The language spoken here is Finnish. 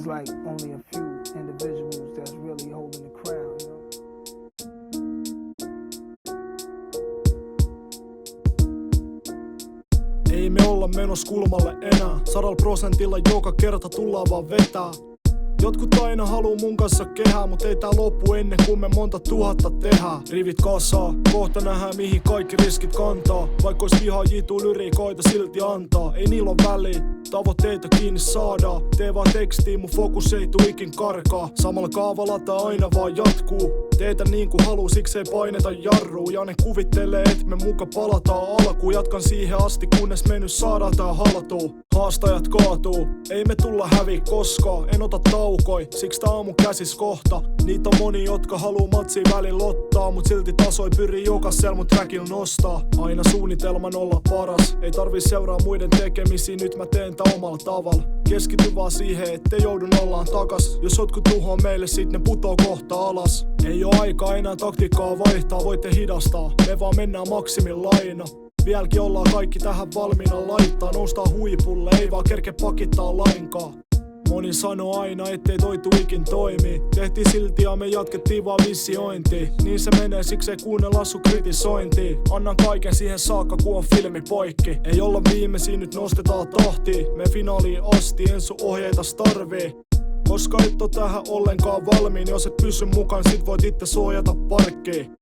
seems like only a few individuals that's really holding the crown, you know? Ei me olla menos kulmalle enää. 100% joka kerta tullaan vaan vetää. Jotkut aina haluu mun kanssa kehää, mut ei tää loppu ennen kuin me monta tuhatta tehdään. Rivit kasaa, kohta nähdään mihin kaikki riskit kantaa. Vaikka ois vihaajia tuu lyrikoita silti antaa. Ei niillä oo väliä, tavoitteita kiinni saadaan. Tee vaan tekstiin, mun fokus ei tuu ikin karkaa. Samalla kaavalla tää aina vaan jatkuu. Teetä niin kuin haluu, siksi ei paineta jarruu. Ja ne kuvittelee, et me muka palataan alkuun. Jatkan siihen asti, kunnes me nyt saadaan tää haltuun. Haastajat kaatuu, ei me tulla häviä koskaan. En ota taukoi, siksi tää on mun käsis kohta. Niitä on moni, jotka haluu matsia välillä ottaa. Mut silti tasoi pyrii jokaisella mun trackilla nostaa. Aina suunnitelman olla paras. Ei tarvi seuraa muiden tekemisiä, nyt mä teen tää omalla tavalla. Keskity vaan siihen, ettei joudu nollaan takas. Jos jotkut tuhoaa meille, sit ne putoo kohta alas. Ei oo aikaa enää taktiikkaa vaihtaa, voitte hidastaa. Me vaan mennään maksimilla. Vieläkin ollaan kaikki tähän valmiina laittaa. Noustaan huipulle, ei vaan kerke pakittaa lainkaan. Moni sanoo aina, ettei toi ikin toimi. Tehtiin silti ja me jatkettiin vaan visiointiin. Niin se menee, siksi ei kuunnella sun kritisointia. Annan kaiken siihen saakka, kun on filmi poikki. Ei olla viimeisiä, nyt nostetaan tahtia. Me finaaliin asti, en sun ohjeita tarvii. Koska et oo tähän ollenkaan valmiin, jos et pysy mukaan, sit voit itse suojata parkkiin.